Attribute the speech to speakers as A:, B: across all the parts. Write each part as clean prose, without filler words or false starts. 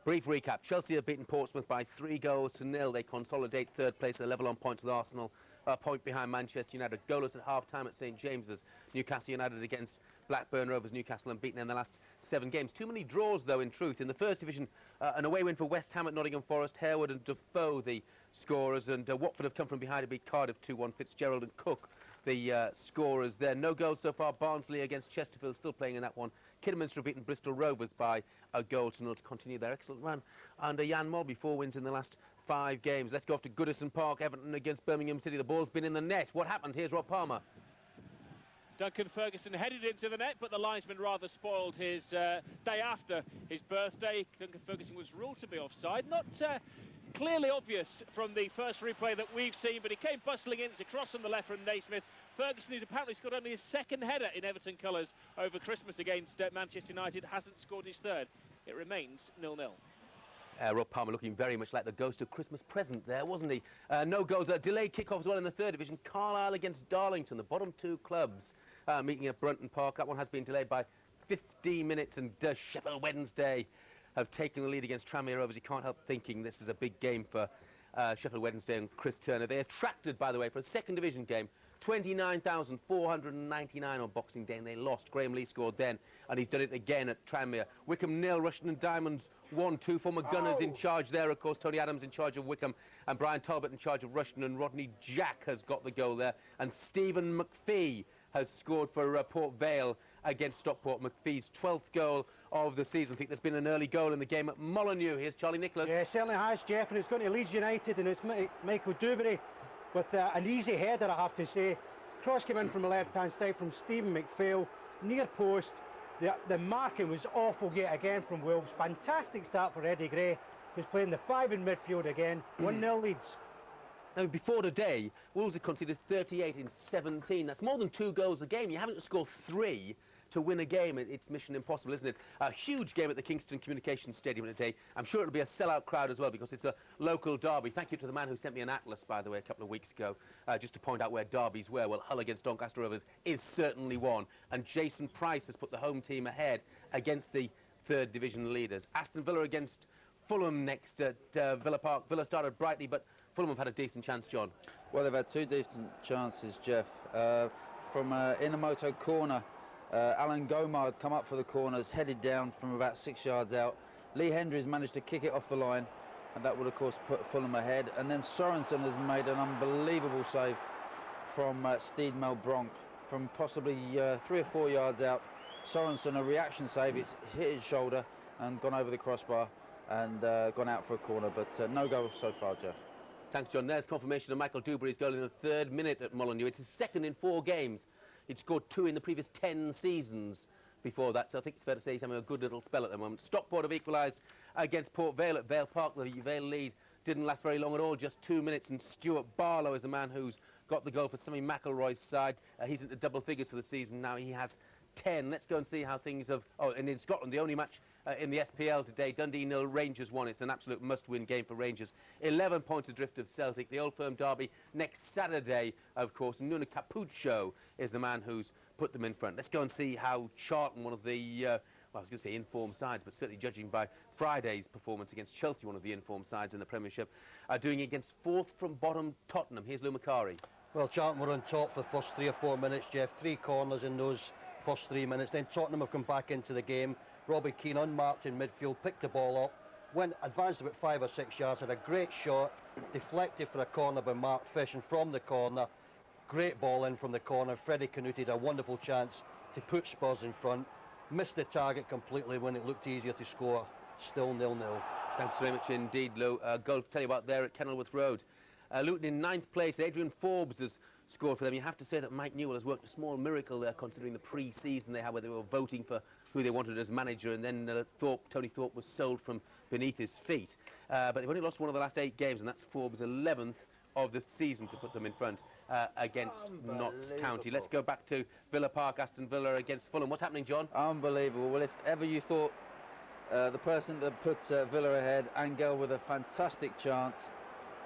A: Brief recap. Chelsea have beaten Portsmouth by 3-0. They consolidate third place at level on points with Arsenal, a point behind Manchester United. Goalless at half-time at St James's. Newcastle United against Blackburn Rovers. Newcastle unbeaten in the last 7 games. Too many draws, though, in truth. In the First Division, an away win for West Ham at Nottingham Forest. Harewood and Defoe, the scorers, and Watford have come from behind to beat Cardiff 2-1. Fitzgerald and Cook, the scorers there. No goals so far. Barnsley against Chesterfield, still playing in that one. Kidderminster have beaten Bristol Rovers by a goal to nil to continue their excellent run under Jan Molby. 4 wins in the last 5 games. Let's go off to Goodison Park. Everton against Birmingham City. The ball's been in the net. What happened? Here's Rob Palmer.
B: Duncan Ferguson headed into the net, but the linesman rather spoiled his day after his birthday. Duncan Ferguson was ruled to be offside. Not clearly obvious from the first replay that we've seen, but he came bustling in. It's a cross on the left from Naismith. Ferguson, who's apparently scored only his 2nd header in Everton colours over Christmas against Manchester United, hasn't scored his 3rd. It remains 0-0.
A: Rob Palmer looking very much like the ghost of Christmas present there, wasn't he? No goals. Delayed kick-off as well in the 3rd Division. Carlisle against Darlington, the bottom 2 clubs meeting at Brunton Park. That one has been delayed by 15 minutes, and Sheffield Wednesday have taken the lead against Tranmere Rovers. You can't help thinking this is a big game for Sheffield Wednesday and Chris Turner. They attracted, by the way, for a 2nd Division game, 29,499 on Boxing Day, and they lost. Graham Lee scored then, and he's done it again at Tranmere. Wycombe 0, Rushden and Diamonds 1-2. Former Gunners in charge there, of course. Tony Adams in charge of Wycombe, and Brian Talbot in charge of Rushden, and Rodney Jack has got the goal there, and Stephen McPhee has scored for Port Vale against Stockport. McPhee's 12th goal of the season. I think there's been an early goal in the game at Molineux. Here's Charlie Nicholas.
C: Yeah, certainly has, Jeff, and it's going to Leeds United, and it's Michael Dewberry with an easy header, I have to say. Cross came in from the left-hand side from Stephen McPhail, near post. The marking was awful yet again from Wolves. Fantastic start for Eddie Gray, who's playing the 5 in midfield again. 1-0 Leeds.
A: Now, before today, Wolves have conceded 38 in 17. That's more than 2 goals a game. You haven't to score 3 to win a game. It's mission impossible, isn't it? A huge game at the Kingston Communications Stadium today. I'm sure it'll be a sellout crowd as well, because it's a local derby. Thank you to the man who sent me an atlas, by the way, a couple of weeks ago, just to point out where derbies were. Well, Hull against Doncaster Rovers is certainly one. And Jason Price has put the home team ahead against the 3rd Division leaders. Aston Villa against Fulham next at Villa Park. Villa started brightly, but Fulham have had a decent chance, John.
D: Well, they've had 2 decent chances, Jeff. From Inamoto corner, Alan Gomar had come up for the corners, headed down from about 6 yards out. Lee Hendries managed to kick it off the line, and that would, of course, put Fulham ahead. And then Sorensen has made an unbelievable save from Steed Malbronk from possibly 3 or 4 yards out. Sorensen, a reaction save, it's hit his shoulder and gone over the crossbar and gone out for a corner, but no goal so far, Jeff.
A: Thanks, John. There's confirmation of Michael Dewberry's goal in the 3rd minute at Molineux. It's his 2nd in 4 games. He'd scored 2 in the previous 10 seasons before that, so I think it's fair to say he's having a good little spell at the moment. Stockport have equalised against Port Vale at Vale Park. The Vale lead didn't last very long at all, just 2 minutes, and Stuart Barlow is the man who's got the goal for Sammy McElroy's side. He's into double figures for the season now. He has 10. Let's go and see how things have... Oh, and in Scotland, the only match in the SPL today, Dundee 0, Rangers 1. It's an absolute must-win game for Rangers. 11 points adrift of Celtic. The Old Firm derby next Saturday, of course. Nuno Capucho is the man who's put them in front. Let's go and see how Charlton, one of the, well, I was going to say informed sides, but certainly judging by Friday's performance against Chelsea, one of the informed sides in the Premiership, are doing against 4th from bottom Tottenham. Here's Lou Macari.
E: Well, Charlton were on top for the first 3 or 4 minutes, Jeff. 3 corners in those first 3 minutes. Then Tottenham have come back into the game. Robbie Keane unmarked in midfield, picked the ball up, went advanced about 5 or 6 yards, had a great shot, deflected for a corner by Mark Fish, and from the corner, great ball in from the corner. Freddie Canute had a wonderful chance to put Spurs in front, missed the target completely when it looked easier to score. Still 0-0.
A: Thanks very much indeed, Lou. Goal to tell you about there at Kenilworth Road. Luton in 9th place. Adrian Forbes has scored for them. You have to say that Mike Newell has worked a small miracle there, considering the pre-season they had, where they were voting for who they wanted as manager, and then Tony Thorpe was sold from beneath his feet. But they've only lost 1 of the last 8 games, and that's Forbes' 11th of the season to put them in front against Notts County. Let's go back to Villa Park. Aston Villa against Fulham. What's happening, John?
D: Unbelievable. Well, if ever you thought the person that put Villa ahead, Angel, with a fantastic chance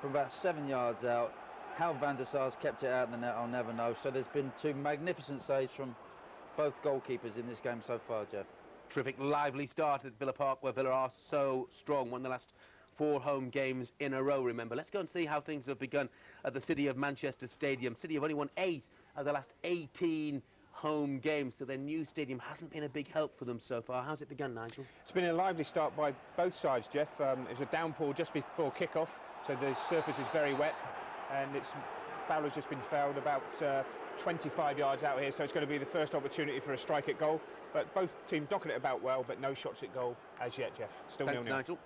D: from about 7 yards out. How Van der Sar's kept it out in the net, I'll never know. So there's been 2 magnificent saves from both goalkeepers in this game so far, Jeff.
A: Terrific, lively start at Villa Park, where Villa are so strong. Won the last 4 home games in a row, remember. Let's go and see how things have begun at the City of Manchester Stadium. City have only won 8 of the last 18 home games, so their new stadium hasn't been a big help for them so far. How's it begun, Nigel?
F: It's been a lively start by both sides, Jeff. It was a downpour just before kick-off, so the surface is very wet, and Fowler's just been fouled about 25 yards out here, so it's going to be the first opportunity for a strike at goal. But both teams knocking it about well, but no shots at goal as yet, Jeff. Still 0-0.
A: Thanks, Nigel.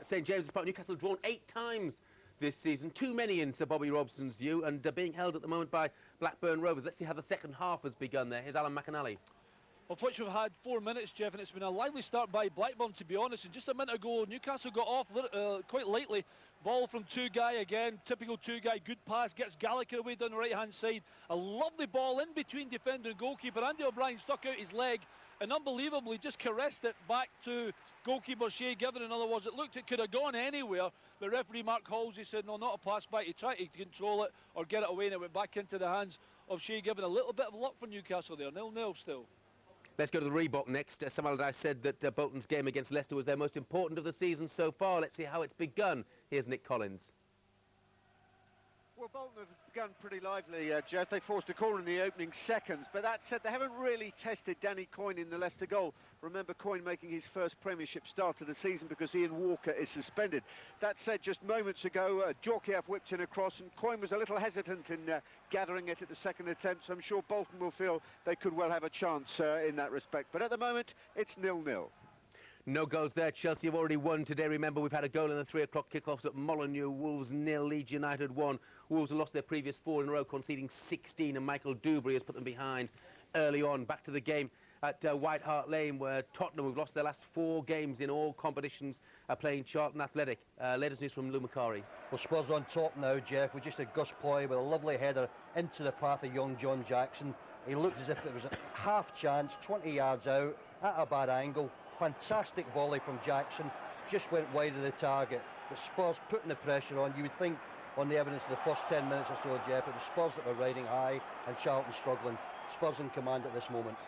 A: St James's Park, Newcastle drawn 8 times this season. Too many in Sir Bobby Robson's view, and being held at the moment by Blackburn Rovers. Let's see how the second half has begun there. Here's Alan McAnally.
G: Of which we've had 4 minutes, Jeff, and it's been a lively start by Blackburn, to be honest. And just a minute ago, Newcastle got off quite lately. Ball from Two-Guy again, typical Two-Guy, good pass, gets Gallagher away down the right-hand side. A lovely ball in between defender and goalkeeper. Andy O'Brien stuck out his leg and unbelievably just caressed it back to goalkeeper Shea Given. In other words, it looked it could have gone anywhere. The referee Mark Halsey said, no, not a pass back. He tried to control it or get it away, and it went back into the hands of Shea Given. A little bit of luck for Newcastle there, 0-0 still.
A: Let's go to the Reebok next. Sam Allardyce said that Bolton's game against Leicester was their most important of the season so far. Let's see how it's begun. Here's Nick Collins.
H: Well, Bolton have begun pretty lively, Jeff. They forced a corner in the opening seconds, but that said, they haven't really tested Danny Coyne in the Leicester goal. Remember Coyne making his first Premiership start of the season because Ian Walker is suspended. That said, just moments ago, Djorkaeff whipped in a cross, and Coyne was a little hesitant in gathering it at the second attempt, so I'm sure Bolton will feel they could well have a chance in that respect. But at the moment, it's 0-0.
A: No goals there. Chelsea have already won today. Remember, we've had a goal in the 3 o'clock kickoffs at Molineux. Wolves 0, Leeds United 1. Wolves have lost their previous 4 in a row, conceding 16, and Michael Dubry has put them behind early on. Back to the game at White Hart Lane, where Tottenham have lost their last 4 games in all competitions, playing Charlton Athletic. Latest news from Lou Macari.
E: Well, Spurs on top now, Jeff, with just a Gus Ploy with a lovely header into the path of young John Jackson. He looked as if it was a half chance, 20 yards out, at a bad angle. Fantastic volley from Jackson, just went wide of the target. But Spurs putting the pressure on. You would think on the evidence of the first 10 minutes or so, Jeff, it was Spurs that were riding high and Charlton struggling. Spurs in command at this moment.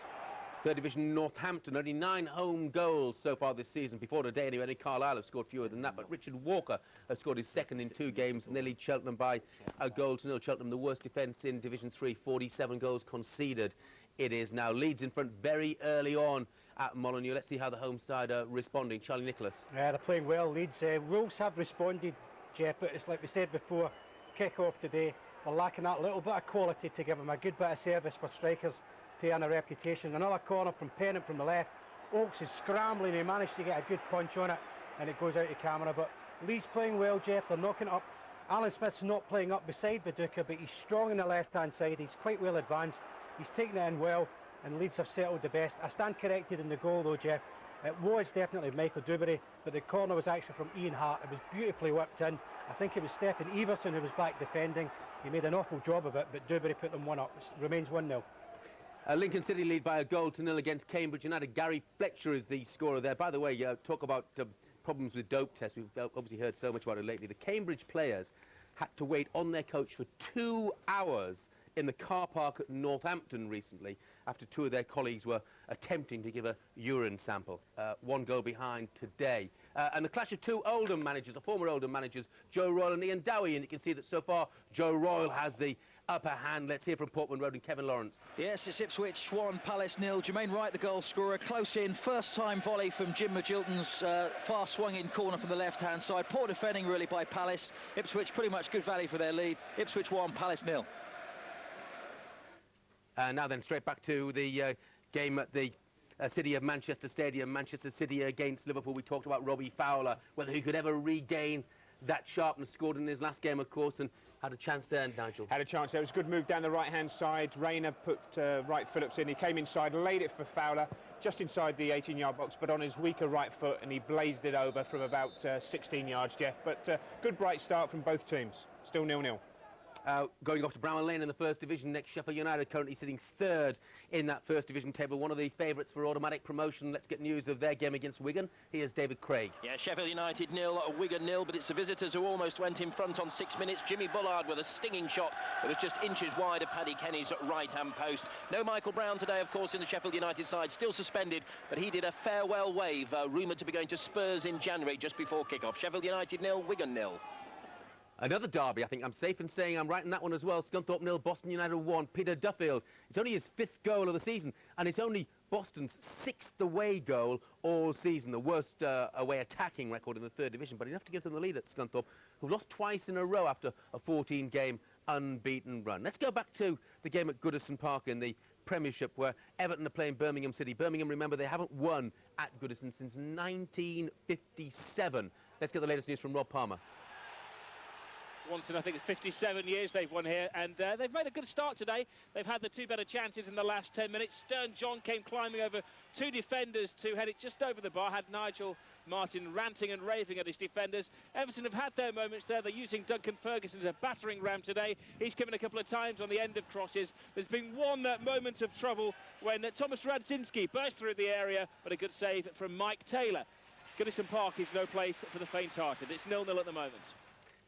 A: Third Division Northampton, only 9 home goals so far this season. Before today, anyway, only Carlisle have scored fewer than that, but Richard Walker has scored his second in 2 games, and they lead Cheltenham by a goal to 0. Cheltenham, the worst defence in Division 3, 47 goals conceded. It is now. Leeds in front very early on at Molineux. Let's see how the home side are responding. Charlie Nicholas.
C: Yeah, they're playing well, Leeds. Wolves have responded, Jeff, but it's like we said before, kick-off today, they're lacking that little bit of quality to give them a good bit of service for strikers to earn a reputation. Another corner from Pennant from the left. Oakes is scrambling. He managed to get a good punch on it, and it goes out to camera. But Leeds playing well, Jeff. They're knocking it up. Alan Smith's not playing up beside Viduka, but he's strong on the left-hand side. He's quite well advanced. He's taken it in well, and Leeds have settled the best. I stand corrected in the goal, though, Jeff. It was definitely Michael Dubry, but the corner was actually from Ian Hart. It was beautifully whipped in. I think it was Stephen Everson who was back defending. He made an awful job of it, but Dubry put them 1 up. It remains 1-0.
A: Lincoln City lead by a goal to 0 against Cambridge United. Gary Fletcher is the scorer there. By the way, talk about problems with dope tests. We've obviously heard so much about it lately. The Cambridge players had to wait on their coach for 2 hours in the car park at Northampton recently after 2 of their colleagues were attempting to give a urine sample. 1 goal behind today. And the clash of 2 Oldham managers, former Oldham managers, Joe Royle and Ian Dowie, and you can see that so far Joe Royle has the upper hand. Let's hear from Portman Road and Kevin Lawrence.
I: Yes, it's Ipswich 1, Palace 0. Jermaine Wright, the goal scorer, close in. First time volley from Jim McGilton's far swung in corner from the left-hand side. Poor defending really by Palace. Ipswich pretty much good value for their lead. Ipswich 1, Palace 0.
A: Now then, straight back to the game at the City of Manchester Stadium. Manchester City against Liverpool. We talked about Robbie Fowler, whether he could ever regain that sharpness. Scored in his last game, of course, and had a chance there, Nigel.
F: Had a chance there. It was a good move down the right-hand side. Rayner put Wright Phillips in. He came inside, laid it for Fowler, just inside the 18-yard box, but on his weaker right foot, and he blazed it over from about 16 yards, Jeff. But good bright start from both teams. Still 0-0.
A: Going off to Bramall Lane in the First Division next. Sheffield United currently sitting third in that First Division table, one of the favourites for automatic promotion. Let's get news of their game against Wigan. Here's David Craig.
J: Yeah, Sheffield United 0, Wigan 0, but it's the visitors who almost went in front on 6 minutes. Jimmy Bullard with a stinging shot that was just inches wide of Paddy Kenny's right-hand post. No Michael Brown today, of course, in the Sheffield United side, still suspended, but he did a farewell wave, rumoured to be going to Spurs in January just before kick-off. Sheffield United 0, Wigan 0.
A: Another derby, I think I'm safe in saying I'm right in that one as well. Scunthorpe 0, Boston United 1. Peter Duffield, it's only his 5th goal of the season, and it's only Boston's 6th away goal all season, the worst away attacking record in the 3rd Division, but enough to give them the lead at Scunthorpe, who've lost twice in a row after a 14-game unbeaten run. Let's go back to the game at Goodison Park in the Premiership, where Everton are playing Birmingham City. Birmingham, remember, they haven't won at Goodison since 1957. Let's get the latest news from Rob Palmer.
B: Once in, I think, 57 years they've won here, and they've made a good start today. They've had the 2 better chances in the last 10 minutes. Stern John came climbing over 2 defenders to head it just over the bar, had Nigel Martin ranting and raving at his defenders. Everton have had their moments there. They're using Duncan Ferguson as a battering ram today. He's given a couple of times on the end of crosses. There's been one moment of trouble when Thomas Radzinski burst through the area, but a good save from Mike Taylor. Goodison Park is no place for the faint-hearted. It's 0-0 at the moment.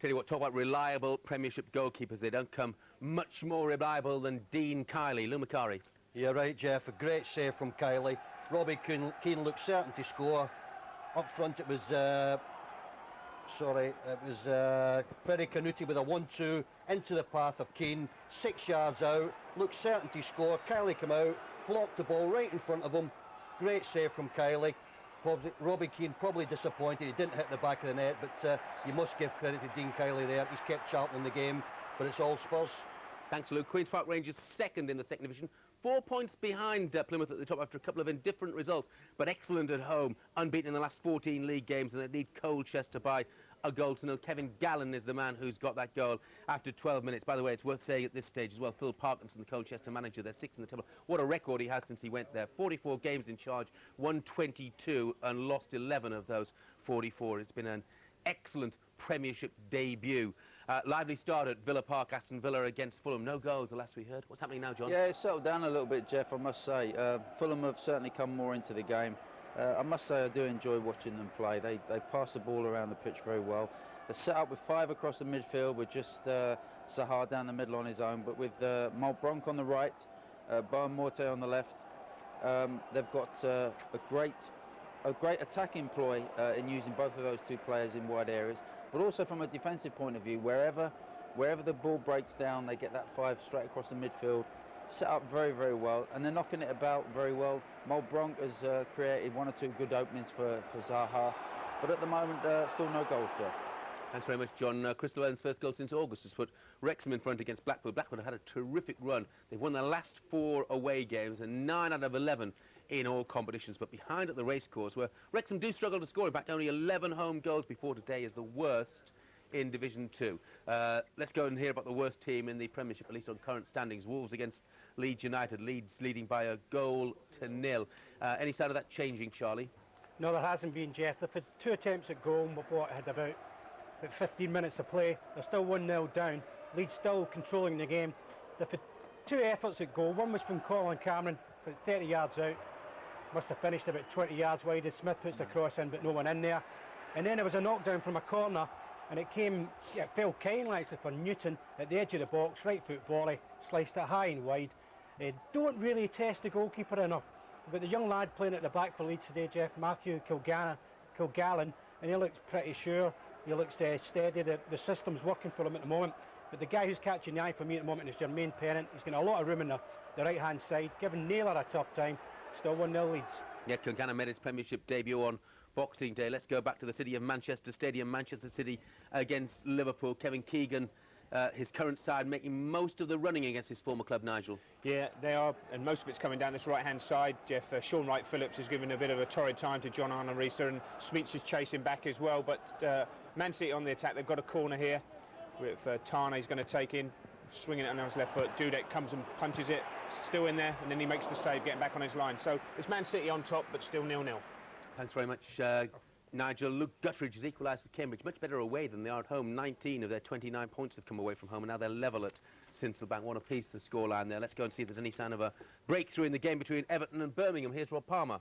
A: Tell you what, talk about reliable Premiership goalkeepers. They don't come much more reliable than Dean Kiley. Lou Macari.
E: Yeah, right, Jeff. A great save from Kiley. Robbie Keane looked certain to score. Up front, it was Freddie Canuti with a 1-2 into the path of Keane. 6 yards out, looked certain to score. Kiley came out, blocked the ball right in front of him. Great save from Kiley. Robbie Keane probably disappointed. He didn't hit the back of the net, but you must give credit to Dean Kiley there. He's kept sharp in the game, but it's all Spurs.
A: Thanks, Luke. Queen's Park Rangers 2nd in the 2nd Division. 4 points behind Plymouth at the top after a couple of indifferent results, but excellent at home. Unbeaten in the last 14 league games, and they lead Colchester by a goal to nil. Kevin Gallen is the man who's got that goal after 12 minutes. By the way, it's worth saying at this stage as well, Phil Parkinson, the Colchester manager, they're 6th in the table. What a record he has since he went there. 44 games in charge, won 22 and lost 11 of those 44. It's been an excellent Premiership debut. Lively start at Villa Park, Aston Villa against Fulham. No goals, the last we heard. What's happening now, John?
D: Yeah, it's settled down a little bit, Jeff, I must say. Fulham have certainly come more into the game. I must say I do enjoy watching them play. They pass the ball around the pitch very well. They're set up with 5 across the midfield with just Sahar down the middle on his own, but with Malbronk on the right, Bowen Morte on the left. They've got a great attacking ploy in using both of those 2 players in wide areas, but also from a defensive point of view, wherever the ball breaks down, they get that 5 straight across the midfield, set up very, very well, and they're knocking it about very well. Malbronk has created 1 or 2 good openings for Zaha, but at the moment, still no goals, Jeff.
A: Thanks very much, John. Crystal Ern's first goal since August has put Wrexham in front against Blackpool. Blackpool have had a terrific run. They've won their last 4 away games and 9 out of 11 in all competitions, but behind at the racecourse, where Wrexham do struggle to score. In fact, only 11 home goals before today is the worst in Division 2. Let's go and hear about the worst team in the Premiership, at least on current standings. Wolves against Leeds United. Leeds leading by a goal to nil. Any sign of that changing, Charlie?
C: No, there hasn't been, Jeff. They've had 2 attempts at goal, but had about 15 minutes to play. They're still 1-0 down. Leeds still controlling the game. They've had 2 efforts at goal. One was from Colin Cameron, 30 yards out. Must have finished about 20 yards wide as Smith puts the cross in, but no one in there. And then there was a knockdown from a corner, and it fell kindly actually for Newton at the edge of the box, right foot volley, sliced it high and wide. Don't really test the goalkeeper enough. But the young lad playing at the back for Leeds today, Jeff, Matthew Kilgallen, and he looks pretty sure. He looks steady. The system's working for him at the moment. But the guy who's catching the eye for me at the moment is Jermaine Pennant. He's got a lot of room in the right-hand side, giving Naylor a tough time. Still 1-0 Leeds.
A: Yeah, Kilgannon made his Premiership debut on Boxing Day. Let's go back to the city of Manchester Stadium. Manchester City against Liverpool. Kevin Keegan, his current side, making most of the running against his former club, Nigel.
F: Yeah, they are, and most of it's coming down this right-hand side. Jeff, Sean Wright-Phillips has given a bit of a torrid time to John Arne-Riise, and Smits is chasing back as well. But Man City on the attack. They've got a corner here with Tane's going to take in, swinging it on his left foot. Dudek comes and punches it, still in there, and then he makes the save, getting back on his line. So it's Man City on top, but still 0-0.
A: Thanks very much. Nigel, Luke Guttridge has equalised for Cambridge. Much better away than they are at home. 19 of their 29 points have come away from home, and now they're level at Sincilbank. One apiece, the scoreline there. Let's go and see if there's any sign of a breakthrough in the game between Everton and Birmingham. Here's Rob Palmer.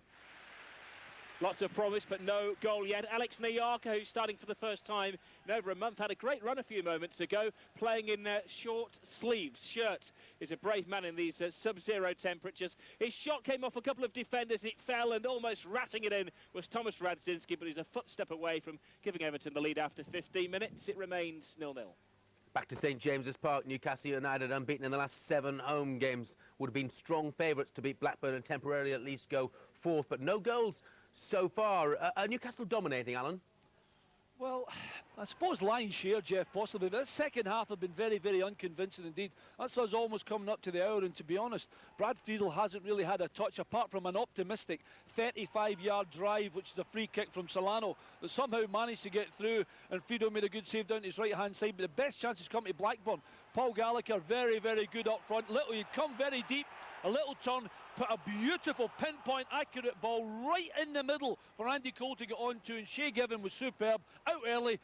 B: Lots of promise, but no goal yet. Alex Nyarko, who's starting for the first time in over a month, had a great run a few moments ago, playing in short sleeves. Shirt is a brave man in these sub-zero temperatures. His shot came off a couple of defenders, it fell, and almost ratting it in was Thomas Radzinski, but he's a footstep away from giving Everton the lead after 15 minutes. It remains 0-0.
A: Back to St James's Park. Newcastle United, unbeaten in the last 7 home games, would have been strong favourites to beat Blackburn and temporarily at least go fourth, but no goals so far. Are Newcastle dominating, Alan?
G: Well, I suppose lion's share, Jeff, possibly. But the second half have been very, very unconvincing indeed. That's us almost coming up to the hour, and to be honest, Brad Friedel hasn't really had a touch, apart from an optimistic 35-yard drive, which is a free kick from Solano, that somehow managed to get through, and Friedel made a good save down to his right-hand side. But the best chances come to Blackburn. Paul Gallagher, very, very good up front. He'd come very deep, a little turn, put a beautiful pinpoint accurate ball right in the middle for Andy Cole to get onto, and Shay Given was superb, out early,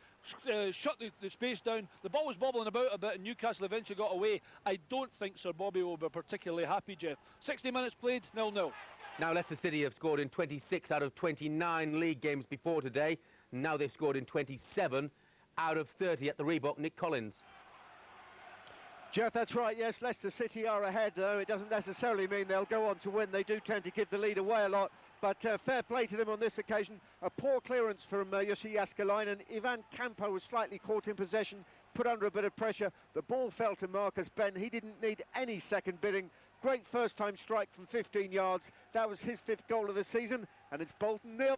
G: shut the space down. The ball was bobbling about a bit and Newcastle eventually got away. I don't think Sir Bobby will be particularly happy, Jeff. 60 minutes played, 0-0.
A: Now Leicester City have scored in 26 out of 29 league games before today. Now they've scored in 27 out of 30 at the Reebok. Nick Collins.
H: Jeff, that's right, yes, Leicester City are ahead, though. It doesn't necessarily mean they'll go on to win. They do tend to give the lead away a lot, but fair play to them on this occasion. A poor clearance from Jussi Jääskeläinen. Ivan Campo was slightly caught in possession, put under a bit of pressure. The ball fell to Marcus Ben. He didn't need any second bidding. Great first-time strike from 15 yards. That was his 5th goal of the season, and it's Bolton 0.